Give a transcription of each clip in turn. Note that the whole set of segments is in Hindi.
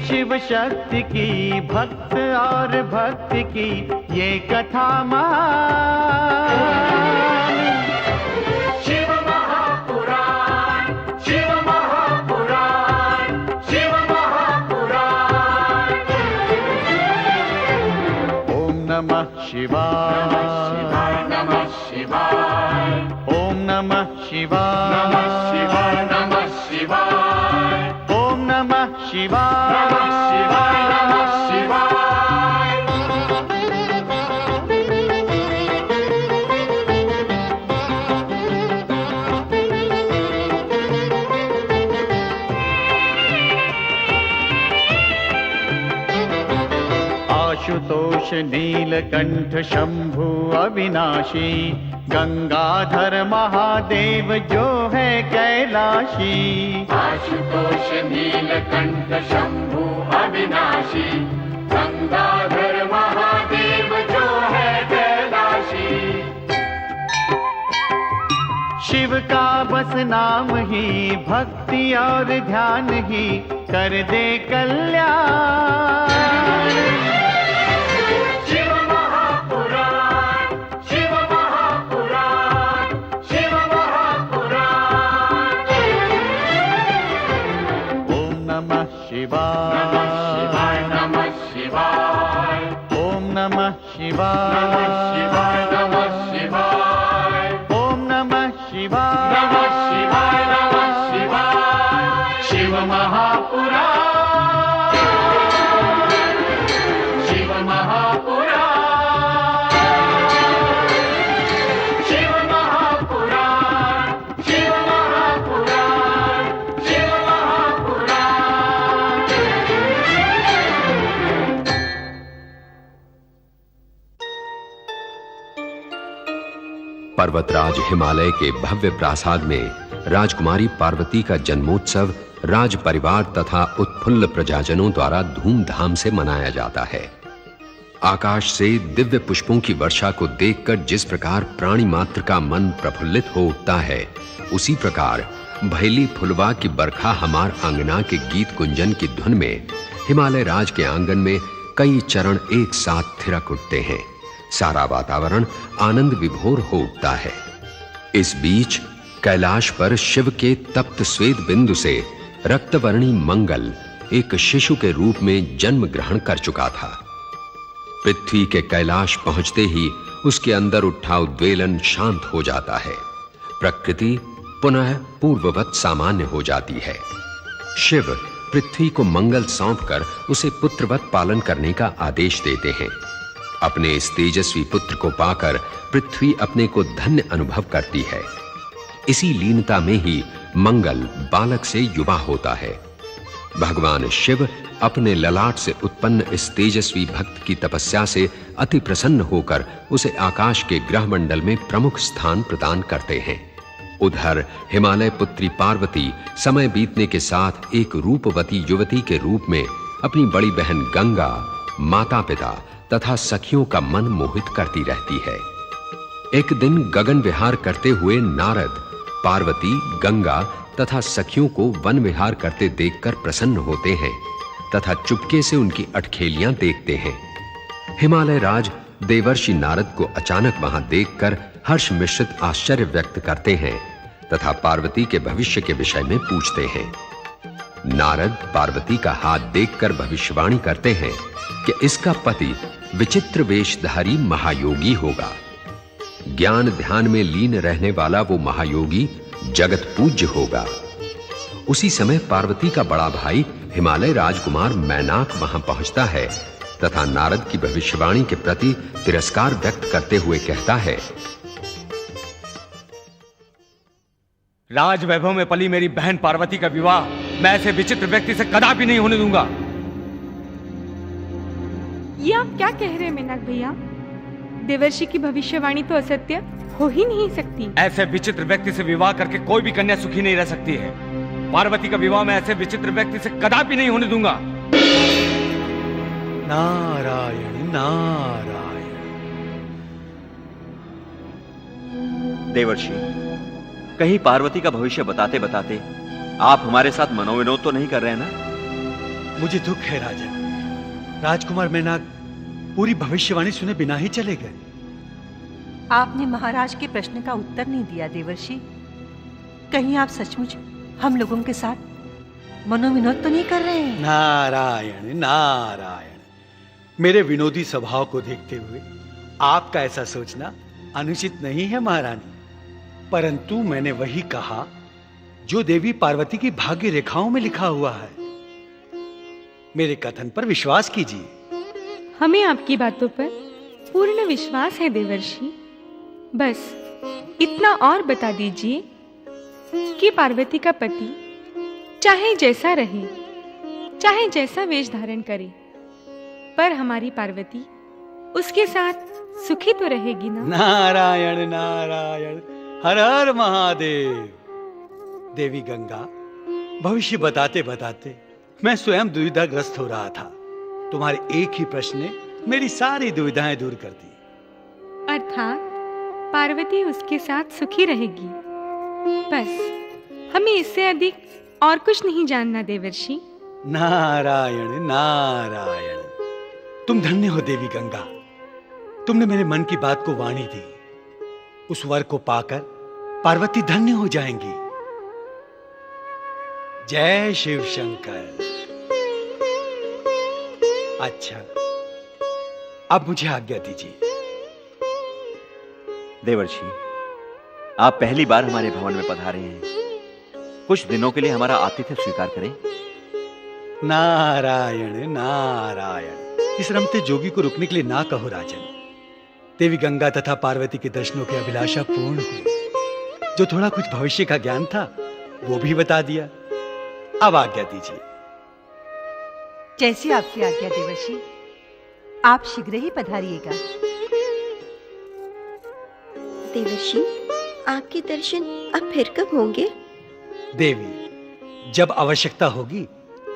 शिव शक्ति की भक्त और भक्ति की ये कथा महान। शिव महापुराण, शिव महापुराण, शिव महापुराण। ओम नमः शिवाय, नमः शिवाय, ओम नमः शिवाय, नमः शिवाय, नमः शिवाय, ओम नमः शिवाय, नमः शिवाय, नमः शिवाय। आशुतोष नीलकंठ शंभु अविनाशी, गंगाधर महादेव जो है कैलाशी। आशुतोष नीलकंठ शंभु अविनाशी, गंगाधर महादेव जो है कैलाशी। शिव का बस नाम ही भक्ति और ध्यान ही कर दे कल्याण। शिव महापुराण, शिव महापुराण, शिव महापुराण। ओम नमः शिवाय, नमः शिवाय, नमः शिवाय, ओम नमः शिवाय, नमः शिवाय, नमः शिवाय, ओम नमः शिवाय, नमः शिवाय, नमः शिवाय। शिव महापुराण, शिव महापुराण, शिव महापुराण, शिव महापुराण, शिव महापुराण। पर्वतराज हिमालय के भव्य प्रासाद में राजकुमारी पार्वती का जन्मोत्सव राज परिवार तथा उत्फुल्ल प्रजाजनों द्वारा धूमधाम से मनाया जाता है। आकाश से दिव्य पुष्पों की वर्षा को देखकर जिस प्रकार प्राणी मात्र का मन प्रफुल्लित हो उठता है, उसी प्रकार भैली फुलवा की बरखा हमार आंगना के गीत गुंजन की धुन में हिमालय राज के आंगन में कई चरण एक साथ थिरक उठते हैं। सारा वातावरण आनंद विभोर हो उठता है। इस बीच कैलाश पर शिव के तप्त श्वेत बिंदु से रक्तवर्णी मंगल एक शिशु के रूप में जन्म ग्रहण कर चुका था। पृथ्वी के कैलाश पहुंचते ही उसके अंदर उठा उद्वेलन शांत हो जाता है। प्रकृति पुनः पूर्ववत सामान्य हो जाती है। शिव पृथ्वी को मंगल सौंपकर उसे पुत्रवत पालन करने का आदेश देते हैं। अपने इस तेजस्वी पुत्र को पाकर पृथ्वी अपने को धन्य अनुभव करती है। इसी लीनता में ही मंगल बालक से युवा होता है। भगवान शिव अपने ललाट से उत्पन्न इस तेजस्वी भक्त की तपस्या से अति प्रसन्न होकर उसे आकाश के ग्रहमंडल में प्रमुख स्थान प्रदान करते हैं। उधर हिमालय पुत्री पार्वती समय बीतने के साथ एक रूपवती युवती के रूप में अपनी बड़ी बहन गंगा, माता पिता तथा सखियों का मन मोहित करती रहती है। एक दिन गगन विहार करते हुए नारद पार्वती, गंगा तथा सखियों को वन विहार करते देखकर प्रसन्न होते हैं तथा चुपके से उनकी अटखेलियां देखते हैं। हिमालय राज देवर्षि नारद को अचानक वहां देखकर हर्ष मिश्रित आश्चर्य व्यक्त करते हैं तथा पार्वती के भविष्य के विषय में पूछते हैं। नारद पार्वती का हाथ देखकर भविष्यवाणी करते हैं कि इसका पति विचित्र वेशधारी महायोगी होगा। ज्ञान ध्यान में लीन रहने वाला वो महायोगी जगत पूज्य होगा। उसी समय पार्वती का बड़ा भाई हिमालय राजकुमार मैनाक वहां पहुंचता है तथा नारद की भविष्यवाणी के प्रति तिरस्कार व्यक्त करते हुए कहता है, राज वैभव में पली मेरी बहन पार्वती का विवाह मैं ऐसे विचित्र व्यक्ति से कदापि नहीं होने दूंगा। ये आप क्या कह रहे हैं मेनाक भैया? देवर्षि की भविष्यवाणी तो असत्य हो ही नहीं सकती। ऐसे विचित्र व्यक्ति से विवाह करके कोई भी कन्या सुखी नहीं रह सकती है। पार्वती का विवाह मैं ऐसे विचित्र व्यक्ति से कदापि नहीं होने दूंगा। नारायण नारायण। देवर्षि, कहीं पार्वती का भविष्य बताते बताते आप हमारे साथ मनोविनोद तो नहीं कर रहे हैं ना? मुझे दुख है राजन, राजकुमार मेनाक पूरी भविष्यवाणी सुने बिना ही चले गए। आपने महाराज के प्रश्न का उत्तर नहीं दिया देवर्षि। कहीं आप सचमुच हम लोगों के साथ मनोविनोद तो नहीं कर रहे हैं? नारायण नारायण। मेरे विनोदी स्वभाव को देखते हुए आपका ऐसा सोचना अनुचित नहीं है महारानी, परंतु मैंने वही कहा जो देवी पार्वती की भाग्य रेखाओं में लिखा हुआ है। मेरे कथन पर विश्वास कीजिए। हमें आपकी बातों पर पूर्ण विश्वास है देवर्षि। बस इतना और बता दीजिए कि पार्वती का पति चाहे जैसा रहे, चाहे जैसा वेश धारण करे, पर हमारी पार्वती उसके साथ सुखी तो रहेगी ना? नारायण नारायण, हर हर महादेव। देवी गंगा, भविष्य बताते बताते मैं स्वयं दुविधाग्रस्त हो रहा था। तुम्हारे एक ही प्रश्न ने मेरी सारी दुविधाएं दूर कर दी। अर्थात पार्वती उसके साथ सुखी रहेगी। बस हमें इससे अधिक और कुछ नहीं जानना देवर्षि। नारायण नारायण। तुम धन्य हो देवी गंगा, तुमने मेरे मन की बात को वाणी दी। उस वर को पाकर पार्वती धन्य हो जाएंगी। जय शिव शंकर। अच्छा, अब मुझे आज्ञा दीजिए। देवर्षि, आप पहली बार हमारे भवन में पधारे हैं। कुछ दिनों के लिए हमारा आतिथ्य स्वीकार करें। नारायण नारायण। इस रमते जोगी को रुकने के लिए ना कहो राजन। देवी गंगा तथा पार्वती के दर्शनों की अभिलाषा पूर्ण हुई। जो थोड़ा कुछ भविष्य का ज्ञान था वो भी बता दिया। अब आज्ञा दीजिए। जैसी आपकी आज्ञा देवर्षि। आप शीघ्र ही पधारिएगा। देवर्षि, आपके दर्शन अब फिर कब होंगे? देवी, जब आवश्यकता होगी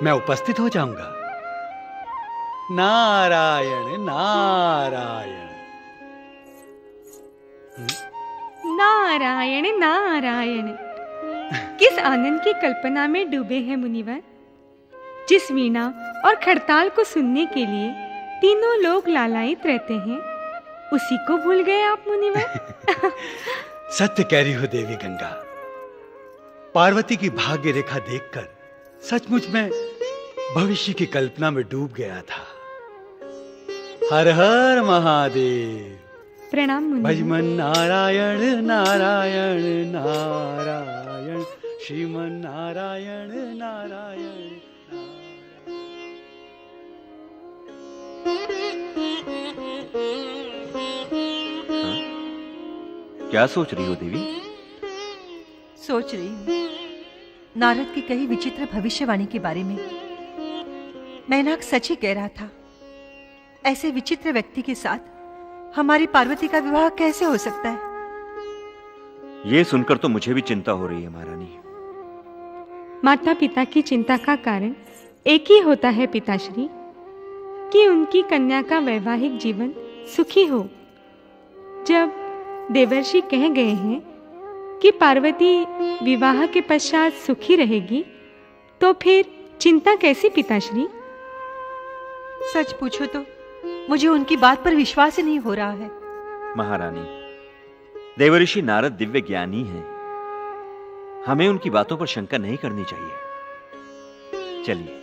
मैं उपस्थित हो जाऊंगा। नारायण नारायण। नारायण नारायण। किस आनंद की कल्पना में डूबे हैं मुनिवर। जिस वीणा और खड़ताल को सुनने के लिए तीनों लोग लालायित रहते हैं, उसी को भूल गए आप मुनिवर। सत्य कह रही हो देवी गंगा। पार्वती की भाग्य रेखा देखकर सचमुच मैं भविष्य की कल्पना में डूब गया था। हर हर महादेव। प्रणाम मुनिवर। भजमन नारायण नारायण नारायण, श्रीमन नारायण नारायण। क्या सोच रही हो देवी? सोच रही हूँ नारद की कही विचित्र भविष्यवाणी के बारे में। मेनाक सच ही कह रहा था। ऐसे विचित्र व्यक्ति के साथ हमारी पार्वती का विवाह कैसे हो सकता है? यह सुनकर तो मुझे भी चिंता हो रही है महारानी। माता पिता की चिंता का कारण एक ही होता है पिताश्री, कि उनकी कन्या का वैवाहिक जीवन सुखी हो। जब देवर्षि कह गए हैं कि पार्वती विवाह के पश्चात सुखी रहेगी, तो फिर चिंता कैसी पिताश्री? सच पूछो तो मुझे उनकी बात पर विश्वास ही नहीं हो रहा है। महारानी, देवर्षि नारद दिव्य ज्ञानी हैं। हमें उनकी बातों पर शंका नहीं करनी चाहिए। चलिए।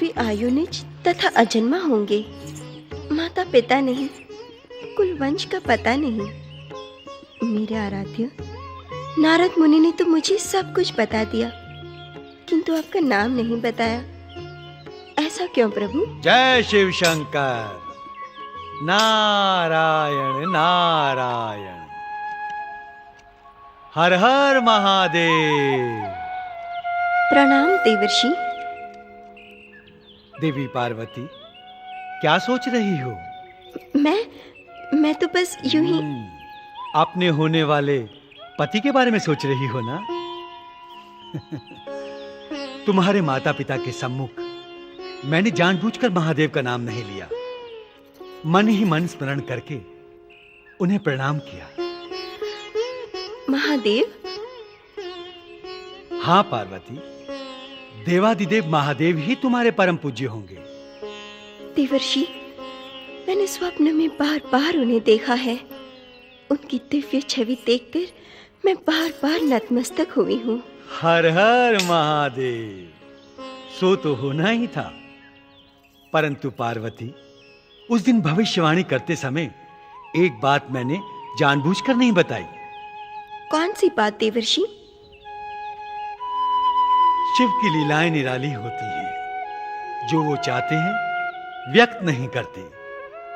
वे आयुनिज तथा अजन्मा होंगे। माता पिता नहीं, कुल वंश का पता नहीं। मेरे आराध्य नारद मुनि ने तो मुझे सब कुछ बता दिया, किंतु आपका नाम नहीं बताया। ऐसा क्यों प्रभु? जय शिव शंकर। नारायण नारायण। हर हर महादेव। प्रणाम देवर्षि। देवी पार्वती, क्या सोच रही हो? मैं तो बस यूं ही। अपने होने वाले पति के बारे में सोच रही हो ना? तुम्हारे माता पिता के सम्मुख मैंने जानबूझकर महादेव का नाम नहीं लिया। मन ही मन स्मरण करके उन्हें प्रणाम किया। महादेव? हाँ पार्वती, देवादिदेव महादेव ही तुम्हारे परम पूज्य होंगे। देवर्षि, मैंने स्वप्न में बार बार उन्हें देखा है। उनकी दिव्य छवि देखकर मैं बार बार नतमस्तक हुई हूँ। हर हर महादेव। सो तो होना ही था, परंतु पार्वती, उस दिन भविष्यवाणी करते समय एक बात मैंने जानबूझकर नहीं बताई। कौन सी बात देवर्षि? शिव की लीलाएं निराली होती हैं। जो वो चाहते हैं व्यक्त नहीं करते,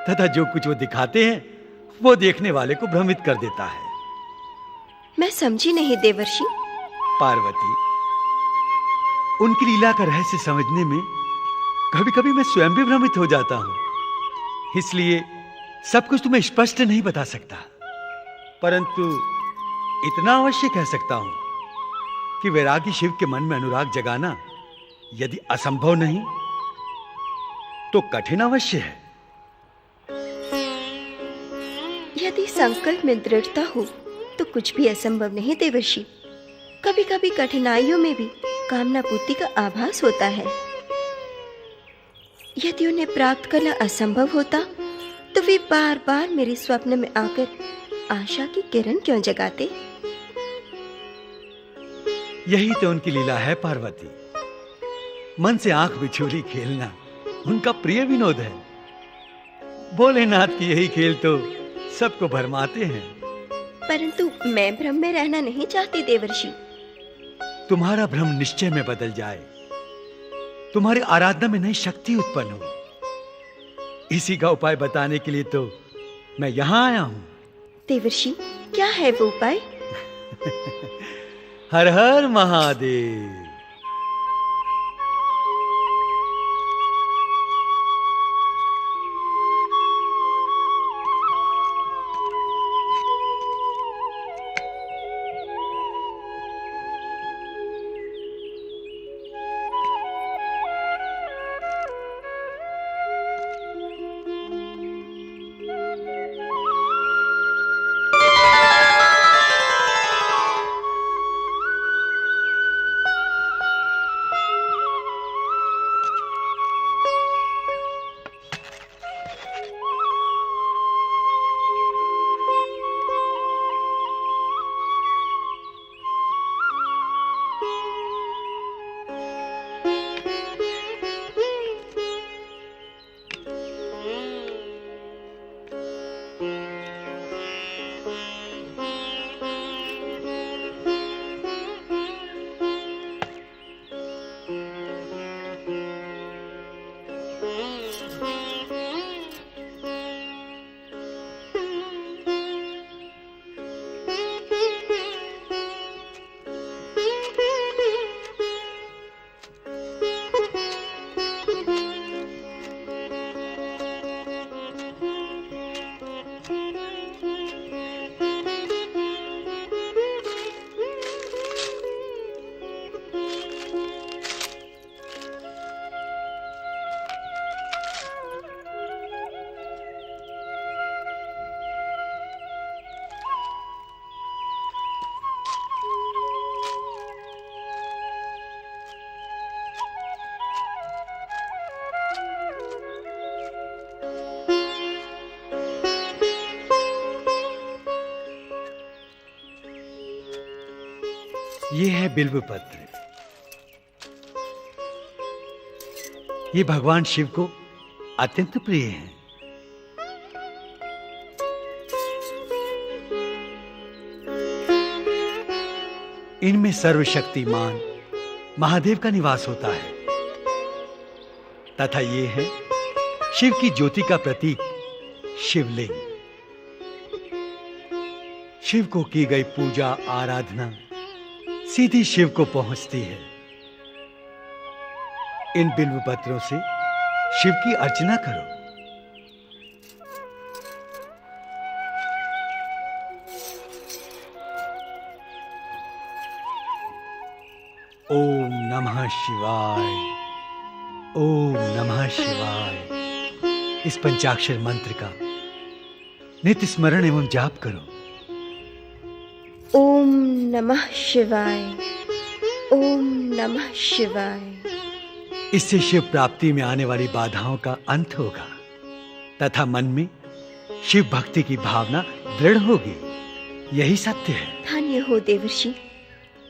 तथा जो कुछ वो दिखाते हैं वो देखने वाले को भ्रमित कर देता है। मैं समझी नहीं देवर्षि। पार्वती, उनकी लीला का रहस्य समझने में कभी कभी मैं स्वयं भी भ्रमित हो जाता हूं। इसलिए सब कुछ तुम्हें स्पष्ट नहीं बता सकता, परंतु इतना अवश्य कह सकता हूं कि वैरागी शिव के मन में अनुराग जगाना यदि असंभव नहीं तो कठिन अवश्य है। यदि संकल्प में दृढ़ता हो तो कुछ भी असंभव नहीं देवर्षि। कभी कभी कठिनाइयों में भी कामना पूर्ति का आभास होता है। यदि उन्हें प्राप्त करना असंभव होता तो वे बार बार मेरे स्वप्न में आकर आशा की किरण क्यों जगाते? यही तो उनकी लीला है पार्वती। मन से आंख बिछोली खेलना उनका प्रिय विनोद है। भोलेनाथ की यही खेल तो सबको भरमाते हैं। परंतु मैं भ्रम में रहना नहीं चाहती देवर्षि। तुम्हारा भ्रम निश्चय में बदल जाए, तुम्हारी आराधना में नई शक्ति उत्पन्न हो, इसी का उपाय बताने के लिए तो मैं यहां आया हूं। देवर्षि, क्या है वो उपाय? हर हर महादेव। ये है बिल्व पत्र। ये भगवान शिव को अत्यंत प्रिय हैं। इनमें सर्वशक्तिमान महादेव का निवास होता है तथा ये है शिव की ज्योति का प्रतीक शिवलिंग। शिव को की गई पूजा आराधना सीधी शिव को पहुंचती है। इन बिल्व पत्रों से शिव की अर्चना करो। ओम नमः शिवाय, ओम नमः शिवाय। इस पंचाक्षर मंत्र का नित्य स्मरण एवं जाप करो। ओम नमः शिवाय, ओम नमः शिवाय। इससे शिव प्राप्ति में आने वाली बाधाओं का अंत होगा तथा मन में शिव भक्ति की भावना दृढ़ होगी। यही सत्य है। धन्य हो देवर्षि,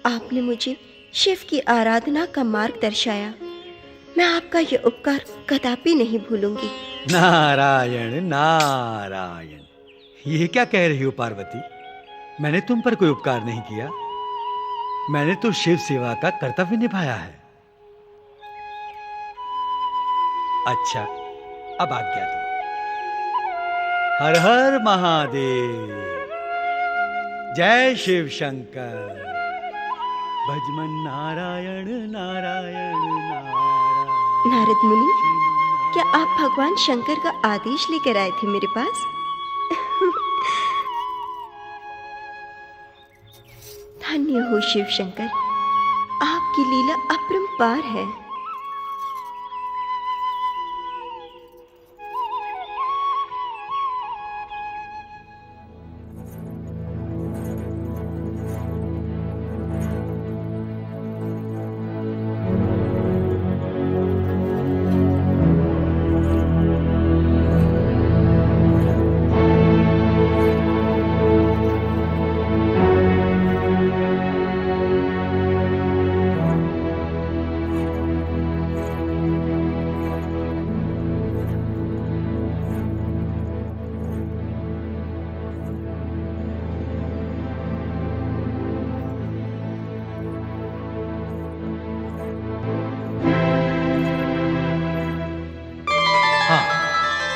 आपने मुझे शिव की आराधना का मार्ग दर्शाया। मैं आपका यह उपकार कदापि नहीं भूलूंगी। नारायण नारायण। ये क्या कह रही हो पार्वती? मैंने तुम पर कोई उपकार नहीं किया। मैंने तो शिव सेवा का कर्तव्य निभाया है। अच्छा, अब आज्ञा दो। हर हर महादेव, जय शिव शंकर। भजमन नारायण नारायण नारायण। नारद मुनि, क्या आप भगवान शंकर का आदेश लेकर आए थे मेरे पास? धन्य हो शिव शंकर, आपकी लीला अपरंपार है।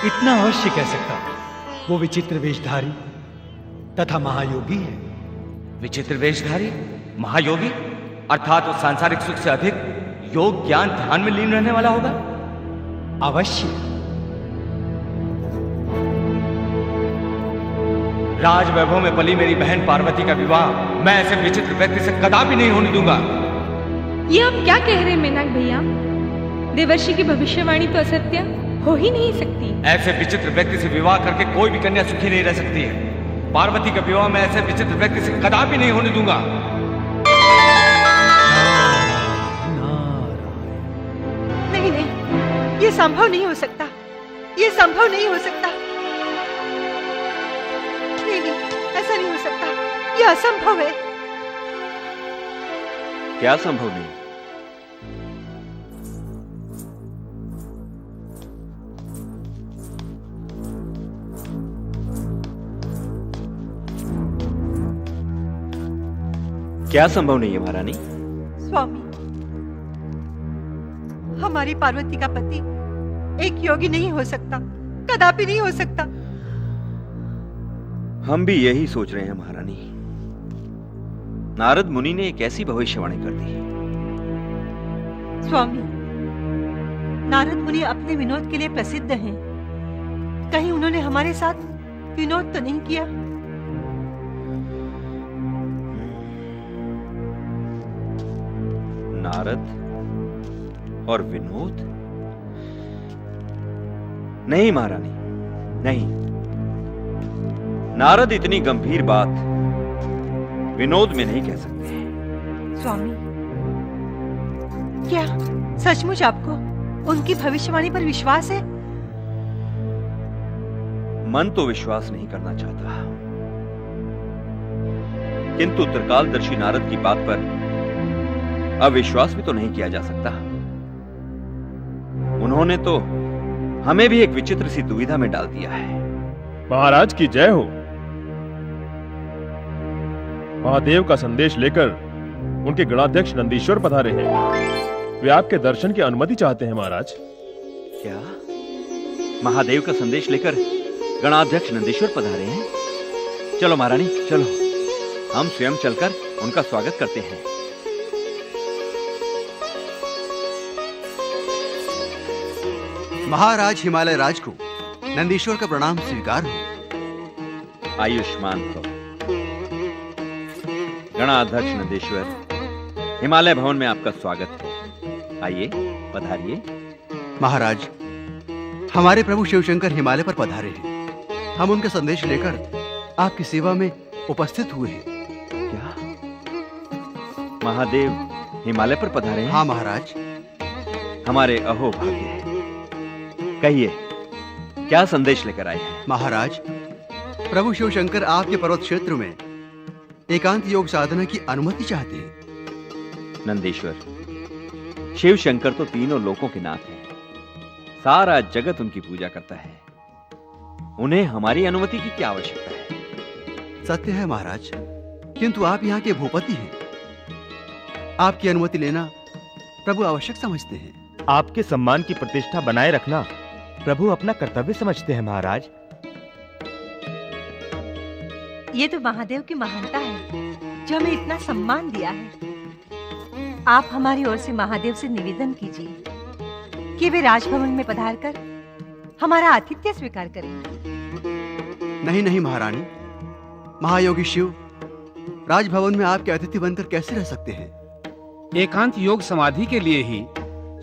इतना अवश्य कह सकता हूं, वो विचित्र वेशधारी तथा महायोगी है। विचित्र वेशधारी महायोगी अर्थात वो सांसारिक सुख से अधिक योग ज्ञान ध्यान में लीन रहने वाला होगा। अवश्य। राज वैभव में पली मेरी बहन पार्वती का विवाह मैं ऐसे विचित्र व्यक्ति से कदापि नहीं होने दूंगा। ये आप क्या कह रहे हैं मेनाक भैया? देवर्षि की भविष्यवाणी तो असत्य हो ही नहीं सकती। ऐसे विचित्र व्यक्ति से विवाह करके कोई भी कन्या सुखी नहीं रह सकती है। पार्वती का विवाह मैं ऐसे विचित्र व्यक्ति से कदापि नहीं होने दूंगा। नहीं नहीं, ये संभव नहीं हो सकता। ये संभव नहीं हो सकता। नहीं नहीं, ऐसा नहीं हो सकता। ये असंभव है। क्या संभव नहीं? क्या संभव नहीं है महारानी? स्वामी, हमारी पार्वती का पति एक योगी नहीं हो सकता, कदापि नहीं हो सकता। हम भी यही सोच रहे हैं महारानी। नारद मुनि ने एक ऐसी भविष्यवाणी कर दी। स्वामी, नारद मुनि अपने विनोद के लिए प्रसिद्ध हैं। कहीं उन्होंने हमारे साथ विनोद तो नहीं किया? नारद और विनोद? नहीं महारानी, नहीं। नारद इतनी गंभीर बात विनोद में नहीं कह सकते। स्वामी, क्या सचमुच आपको उनकी भविष्यवाणी पर विश्वास है? मन तो विश्वास नहीं करना चाहता, किंतु त्रिकालदर्शी नारद की बात पर अविश्वास भी तो नहीं किया जा सकता। उन्होंने तो हमें भी एक विचित्र सी दुविधा में डाल दिया है। महाराज की जय हो। महादेव का संदेश लेकर उनके गणाध्यक्ष नंदीश्वर पधारे हैं। वे आपके दर्शन की अनुमति चाहते हैं महाराज। क्या महादेव का संदेश लेकर गणाध्यक्ष नंदीश्वर पधारे हैं? चलो महारानी चलो, हम स्वयं चलकर उनका स्वागत करते हैं। महाराज हिमालय राज को नंदीश्वर का प्रणाम स्वीकार हो। आयुष्मान भव। गणाध्यक्ष नंदीश्वर, हिमालय भवन में आपका स्वागत है। आइए पधारिए। महाराज, हमारे प्रभु शिवशंकर हिमालय पर पधारे हैं। हम उनका संदेश लेकर आपकी सेवा में उपस्थित हुए हैं। क्या महादेव हिमालय पर पधारे हैं? हाँ महाराज। हमारे अहो भाग्य है। कहिए, क्या संदेश लेकर आए हैं? महाराज, प्रभु शिवशंकर आपके पर्वत क्षेत्र में एकांत योग साधना की अनुमति चाहते हैं। नंदीश्वर, शिव शंकर तो तीनों लोकों के नाथ हैं। सारा जगत उनकी पूजा करता है। उन्हें हमारी अनुमति की क्या आवश्यकता है? सत्य है महाराज, किंतु आप यहाँ के भूपति हैं। आपकी अनुमति लेना प्रभु आवश्यक समझते हैं। आपके सम्मान की प्रतिष्ठा बनाए रखना प्रभु अपना कर्तव्य समझते हैं महाराज। ये तो महादेव की महानता है जो हमें इतना सम्मान दिया है। आप हमारी ओर से महादेव से निवेदन कीजिए कि वे राजभवन में पधारकर हमारा आतिथ्य स्वीकार करें। नहीं नहीं महारानी, महायोगी शिव राजभवन में आपके अतिथि बनकर कैसे रह सकते हैं? एकांत योग समाधि के लिए ही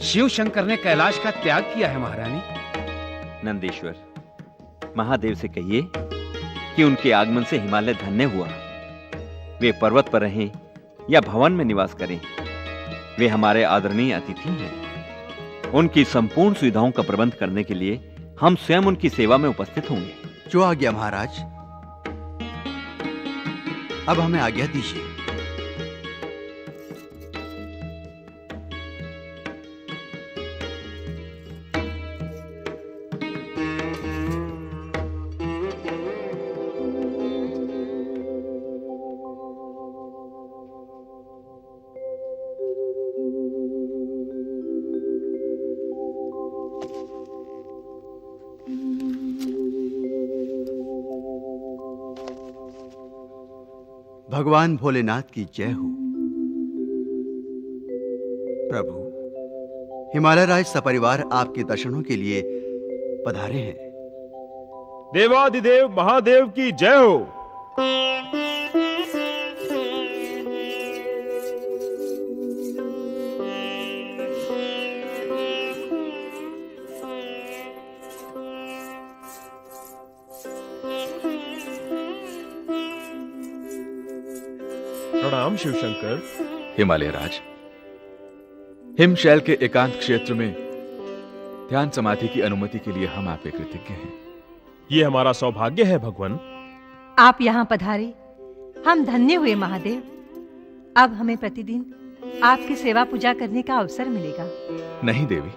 शिव शंकर ने कैलाश का त्याग किया है महारानी। नंदीश्वर, महादेव से कहिए कि उनके आगमन से हिमालय धन्य हुआ। वे पर्वत पर रहें या भवन में निवास करें, वे हमारे आदरणीय अतिथि हैं। उनकी संपूर्ण सुविधाओं का प्रबंध करने के लिए हम स्वयं उनकी सेवा में उपस्थित होंगे। जो आज्ञा महाराज। अब हमें आज्ञा दीजिए। भगवान भोलेनाथ की जय हो। प्रभु, हिमालय राज सपरिवार आपके दर्शनों के लिए पधारे हैं। देवाधिदेव महादेव की जय हो। प्रणाम शिवशंकर। हिमालय राज, हिमशैल के एकांत क्षेत्र में ध्यान समाधि की अनुमति के लिए हम आपके कृतज्ञ हैं। ये हमारा सौभाग्य है भगवान। आप यहाँ पधारे, हम धन्य हुए महादेव। अब हमें प्रतिदिन आपकी सेवा पूजा करने का अवसर मिलेगा। नहीं देवी,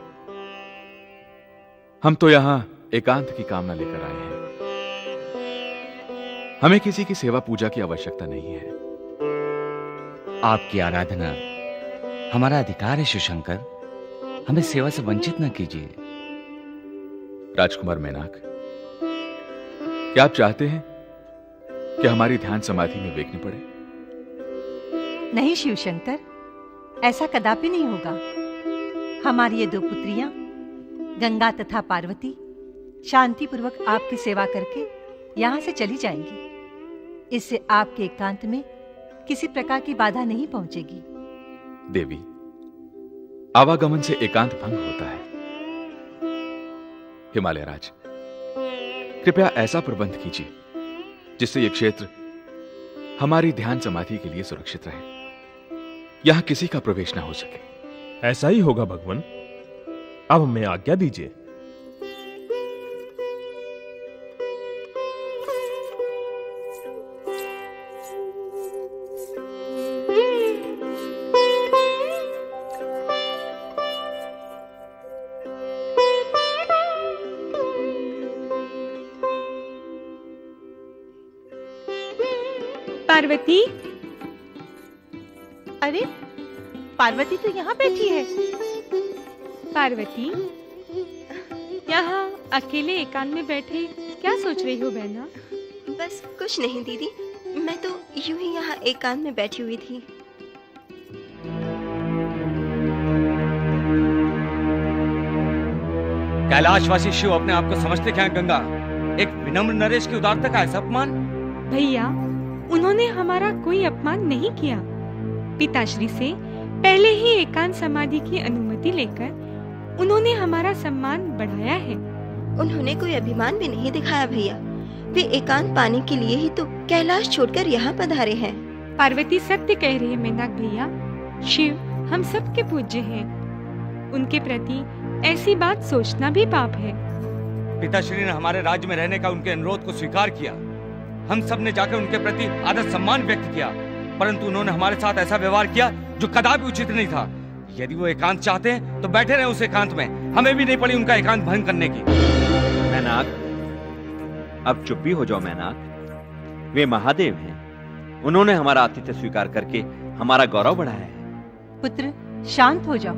हम तो यहाँ एकांत की कामना लेकर आए हैं। हमें किसी की सेवा पूजा की आवश्यकता नहीं है। आपकी आराधना हमारा अधिकार है शिवशंकर, हमें सेवा से वंचित न कीजिए। राजकुमार मैनाक, क्या आप चाहते हैं कि हमारी ध्यान समाधि में विघ्न पड़े? नहीं शिवशंकर, ऐसा कदापि नहीं होगा। हमारी ये दो पुत्रियां गंगा तथा पार्वती शांतिपूर्वक आपकी सेवा करके यहां से चली जाएंगी। इससे आपके एकांत में किसी प्रकार की बाधा नहीं पहुंचेगी। देवी, आवागमन से एकांत भंग होता है। हिमालय राज, कृपया ऐसा प्रबंध कीजिए जिससे यह क्षेत्र हमारी ध्यान समाधि के लिए सुरक्षित रहे। यहां किसी का प्रवेश ना हो सके। ऐसा ही होगा भगवान। अब हमें आज्ञा दीजिए। पार्वती। अरे पार्वती तो यहाँ बैठी है। पार्वती, यहाँ अकेले एकांत में बैठे क्या सोच रही हो बहना? बस कुछ नहीं दीदी, मैं तो यूं ही यहाँ एकांत में बैठी हुई थी। कैलाशवासी शिव अपने आप को समझते क्या हैं गंगा? एक विनम्र नरेश की उदारता का ऐसा अपमान? भैया, उन्होंने हमारा कोई अपमान नहीं किया। पिताश्री से पहले ही एकांत समाधि की अनुमति लेकर उन्होंने हमारा सम्मान बढ़ाया है। उन्होंने कोई अभिमान भी नहीं दिखाया भैया। वे एकांत पाने के लिए ही तो कैलाश छोड़कर यहाँ पधारे हैं। पार्वती सत्य कह रही है मेनाक भैया। शिव हम सबके पूज्य हैं। उनके प्रति ऐसी बात सोचना भी पाप है। पिताश्री ने हमारे राज्य में रहने का उनके अनुरोध को स्वीकार किया। हम सब ने जाकर उनके प्रति आदर सम्मान व्यक्त किया, परंतु उन्होंने हमारे साथ ऐसा व्यवहार किया जो कदापि उचित नहीं था। यदि वो एकांत चाहते हैं तो बैठे रहे उस एकांत में, हमें भी नहीं पड़ी उनका एकांत भंग करने की। मैनाक, अब चुप भी हो जाओ मैनाक। वे महादेव हैं। उन्होंने हमारा आतिथ्य स्वीकार करके हमारा गौरव बढ़ाया है। पुत्र शांत हो जाओ,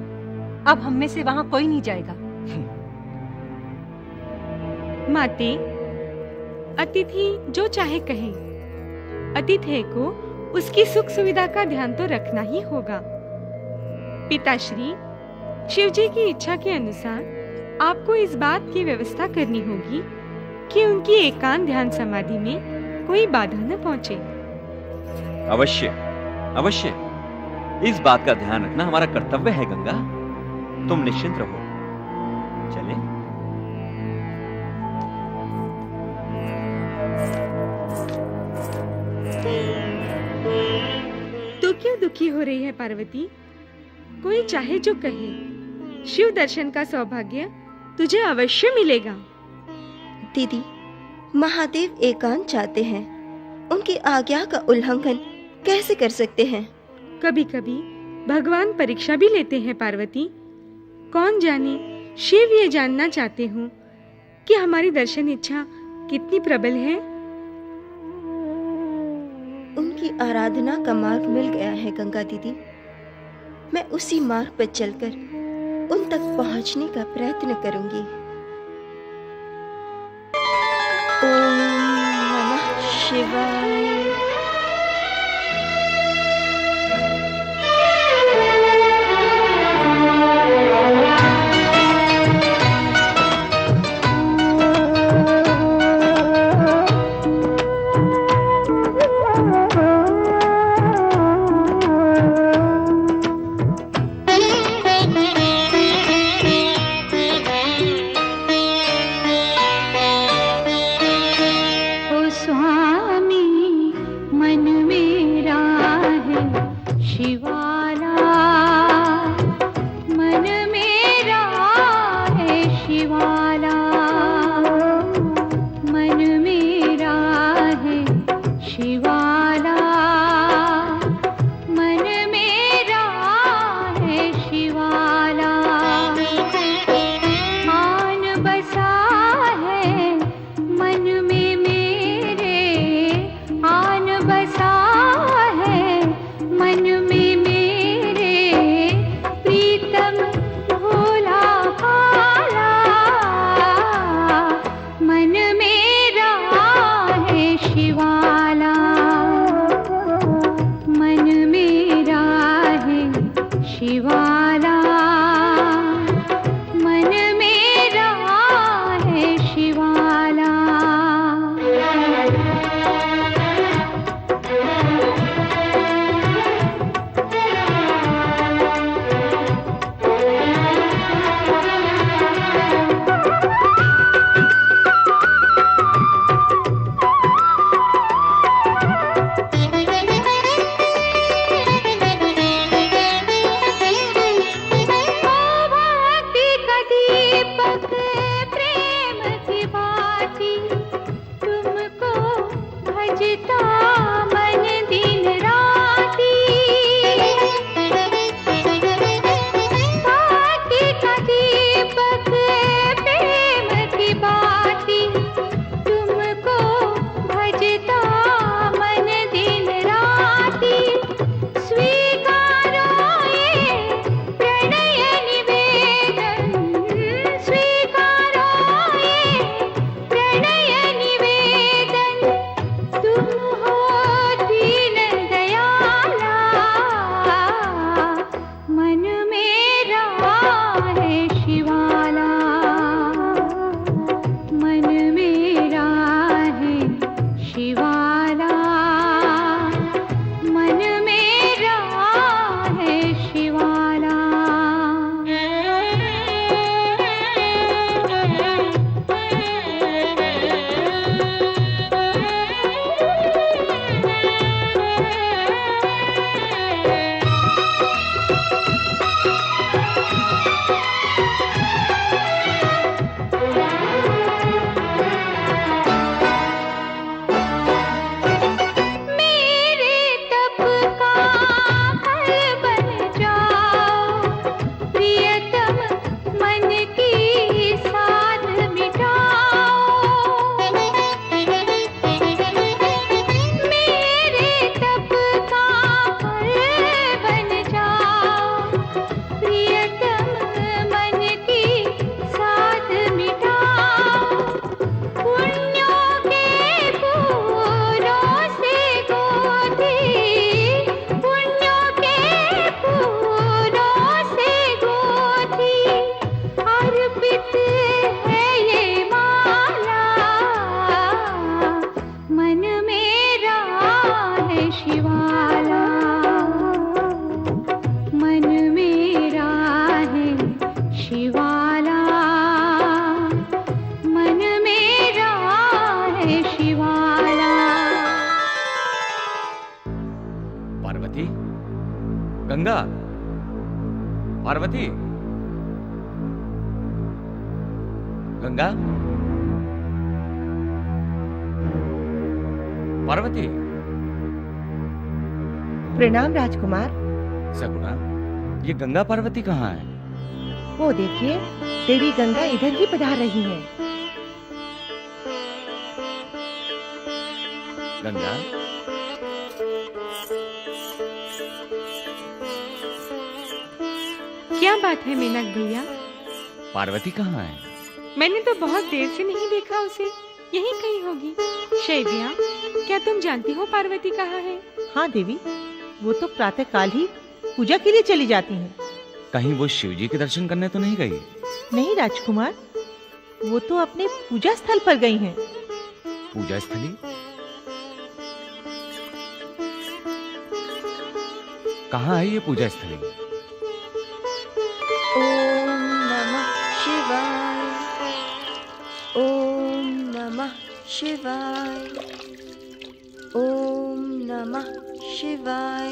अब हम में से वहां कोई नहीं जाएगा। माते, अतिथि जो चाहे कहे, अतिथि को उसकी सुख सुविधा का ध्यान तो रखना ही होगा। पिताश्री, शिवजी की इच्छा के अनुसार आपको इस बात की व्यवस्था करनी होगी कि उनकी एकांत ध्यान समाधि में कोई बाधा न पहुंचे। अवश्य अवश्य, इस बात का ध्यान रखना हमारा कर्तव्य है गंगा। तुम निश्चिंत रहो। चले। तो क्यों दुखी हो रही है पार्वती? कोई चाहे जो कहे, शिव दर्शन का सौभाग्य तुझे अवश्य मिलेगा। दीदी, महादेव एकांत चाहते हैं, उनकी आज्ञा का उल्लंघन कैसे कर सकते हैं? कभी कभी भगवान परीक्षा भी लेते हैं पार्वती। कौन जाने शिव ये जानना चाहते हो कि हमारी दर्शन इच्छा कितनी प्रबल है। उनकी आराधना का मार्ग मिल गया है गंगा दीदी। मैं उसी मार्ग पर चलकर उन तक पहुंचने का प्रयत्न करूंगी। ओम नमः शिवाय। स्वामी पार्वती, गंगा, पार्वती। प्रणाम राजकुमार। सगुणा, ये गंगा पार्वती कहाँ है? वो देखिए, देवी गंगा इधर ही पधार रही हैं। गंगा, क्या बात है मेनक भैया? पार्वती कहाँ है? मैंने तो बहुत देर से नहीं देखा उसे। यहीं कहीं होगी। शैव्या, क्या तुम जानती हो पार्वती कहाँ है? हाँ देवी, वो तो प्रातः काल ही पूजा के लिए चली जाती हैं। कहीं वो शिव जी के दर्शन करने तो नहीं गई? नहीं राजकुमार, वो तो अपने पूजा स्थल पर गई हैं। पूजा स्थली? कहाँ है ये पूजा स्थली? ओम नमः शिवाय, ओम नमः शिवाय, ओम नमः शिवाय।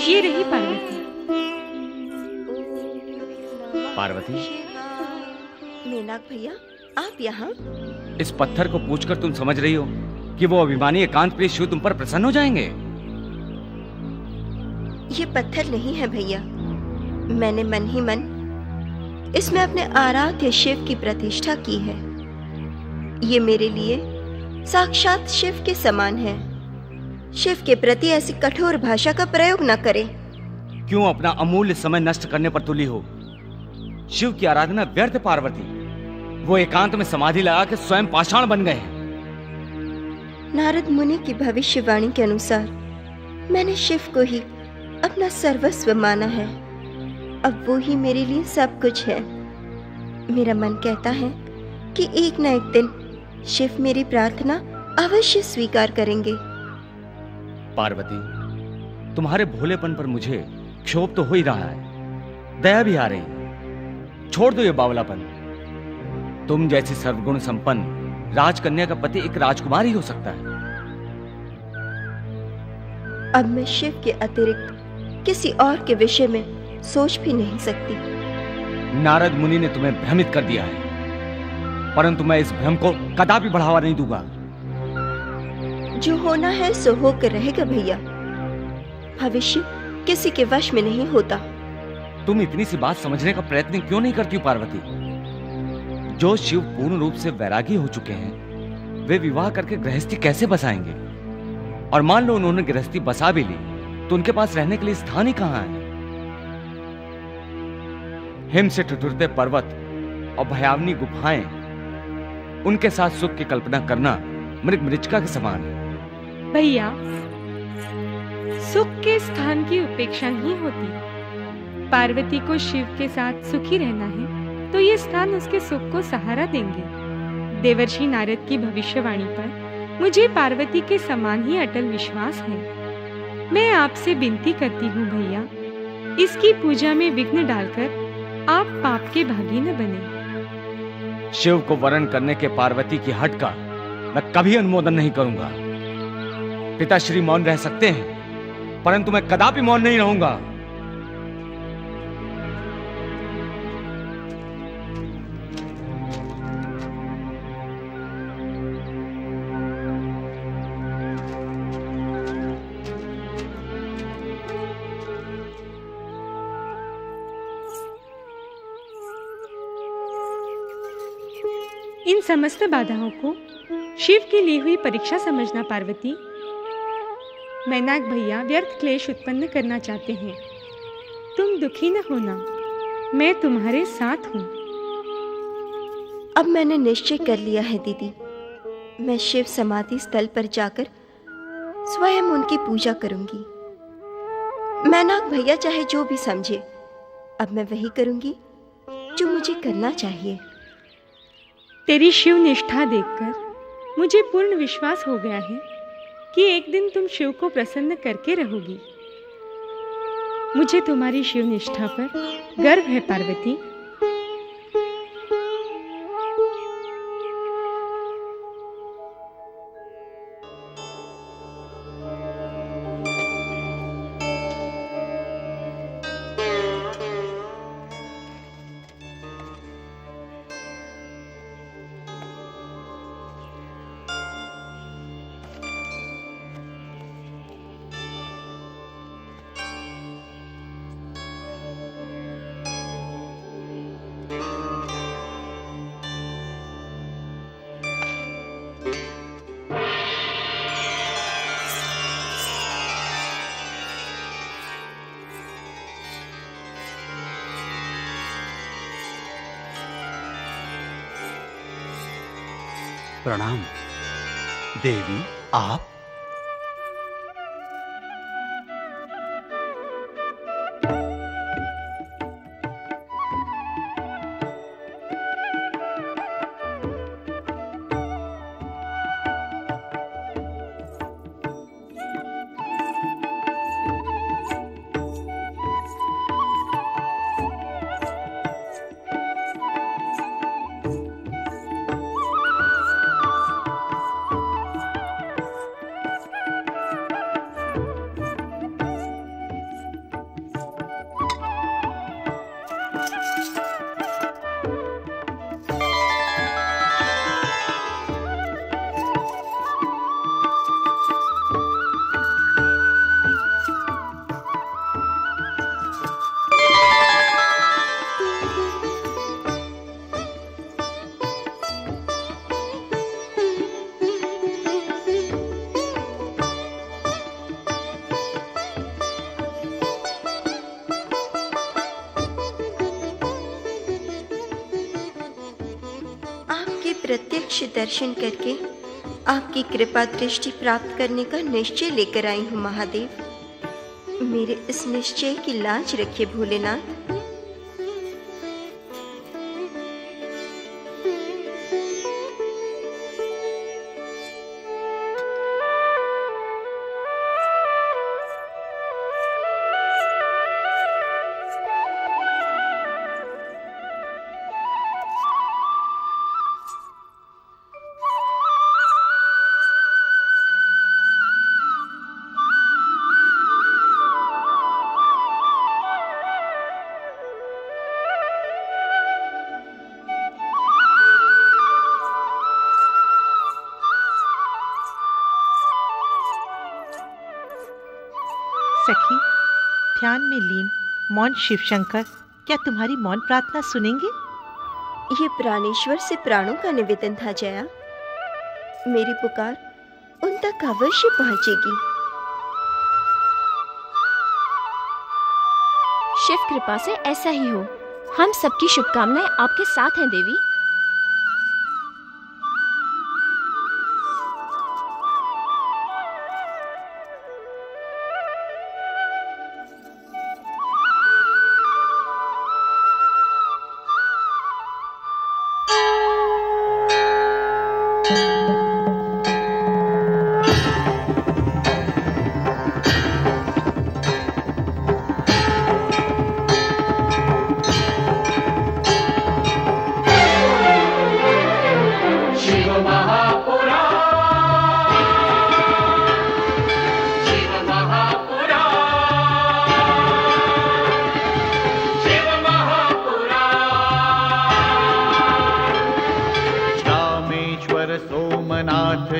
ये रही पार्वती। पार्वती, मेनाक भैया, आप यहाँ? इस पत्थर को पूछकर तुम समझ रही हो कि वो अभिमानी एकांत प्रिय शिव तुम पर प्रसन्न हो जाएंगे? ये पत्थर नहीं है भैया। मैंने मन ही मन इसमें अपने आराध्य शिव की प्रतिष्ठा की है। ये मेरे लिए साक्षात शिव के समान है। शिव के प्रति ऐसी कठोर भाषा का प्रयोग न करें। क्यों अपना अमूल्य समय नष्ट करने पर तुली हो? शिव की आराधना व्यर्थ पार्वती। वो एकांत में समाधि लगा के स्वयं पाषाण बन गए हैं। नारद मुनि की भविष्यवाणी के अनुसार मैंने शिव को ही अपना सर्वस्व माना है। अब वो ही मेरे लिए सब कुछ है। मेरा मन कहता है कि एक न एक दिन शिव मेरी प्रार्थना अवश्य स्वीकार करेंगे। पार्वती, तुम्हारे भोलेपन पर मुझे क्षोभ तो हो ही रहा है, दया भी आ रही। छोड़ दो ये बावलापन। तुम जैसी सर्वगुण संपन्न राजकन्या का पति एक राजकुमार ही हो सकता है। अब मैं शिव के अतिरिक्त किसी और के विषय में सोच भी नहीं सकती। नारद मुनि ने तुम्हें भ्रमित कर दिया है, परंतु मैं इस भ्रम को कदापि बढ़ावा नहीं दूंगा। जो होना है सो होकर रहेगा भैया। भविष्य किसी के वश में नहीं होता। तुम इतनी सी बात समझने का प्रयत्न क्यों नहीं करती हो पार्वती? जो शिव पूर्ण रूप से वैरागी हो चुके हैं, वे विवाह करके गृहस्थी कैसे बसाएंगे? और मान लो उन्होंने गृहस्थी बसा भी ली, तो उनके पास रहने के लिए स्थान ही कहां है? हिम से ठिठुरते पर्वत और भयावनी गुफाएं, उनके साथ सुख की कल्पना करना मृग मृचिका के समान है। भैया, सुख के स्थान की उपेक्षा नहीं होती। पार्वती को शिव के साथ सुखी रहना है तो ये स्थान उसके सुख को सहारा देंगे। देवर्षि नारद की भविष्यवाणी पर मुझे पार्वती के समान ही अटल विश्वास है। मैं आपसे विनती करती हूँ भैया, इसकी पूजा में विघ्न डालकर आप पाप के भागी न बने। शिव को वरण करने के पार्वती की हट का मैं कभी अनुमोदन नहीं करूंगा। पिताश्री मौन रह सकते हैं, परंतु मैं कदापि मौन नहीं रहूंगा। इन समस्त बाधाओं को शिव की ली हुई परीक्षा समझना पार्वती। मैनाक भैया व्यर्थ क्लेश उत्पन्न करना चाहते हैं। तुम दुखी न होना, मैं तुम्हारे साथ हूँ। अब मैंने निश्चय कर लिया है दीदी, मैं शिव समाधि स्थल पर जाकर स्वयं उनकी पूजा करूंगी। मैनाक भैया चाहे जो भी समझे, अब मैं वही करूंगी जो मुझे करना चाहिए। तेरी शिव निष्ठा देखकर मुझे पूर्ण विश्वास हो गया है कि एक दिन तुम शिव को प्रसन्न करके रहोगी। मुझे तुम्हारी शिव निष्ठा पर गर्व है पार्वती। प्रणाम देवी, आप? प्रत्यक्ष दर्शन करके आपकी कृपा दृष्टि प्राप्त करने का निश्चय लेकर आई हूँ महादेव। मेरे इस निश्चय की लाज रखिए भोलेनाथ। सखी, ध्यान में लीन मौन शिवशंकर क्या तुम्हारी मौन प्रार्थना सुनेंगे? ये प्राणेश्वर से प्राणों का निवेदन था जया। मेरी पुकार उन तक अवश्य पहुंचेगी। शिव कृपा से ऐसा ही हो। हम सबकी शुभकामनाएं आपके साथ हैं देवी।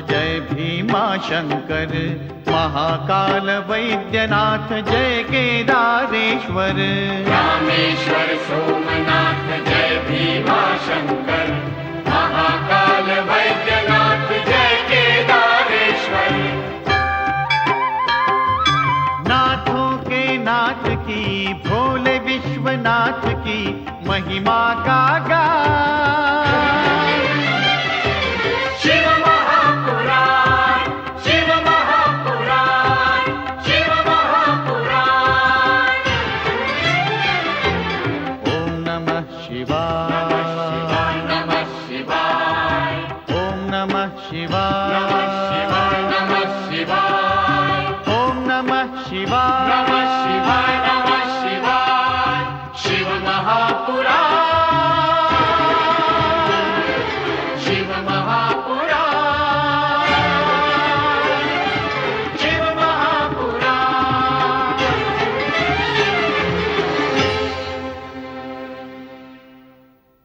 जय भीमा शंकर, महाकाल वैद्यनाथ जय केदारेश्वर। रामेश्वर सोमनाथ जय भीमा शंकर, महाकाल वैद्यनाथ जय केदारेश्वर। नाथों के नाथ की, भोले विश्वनाथ की महिमा का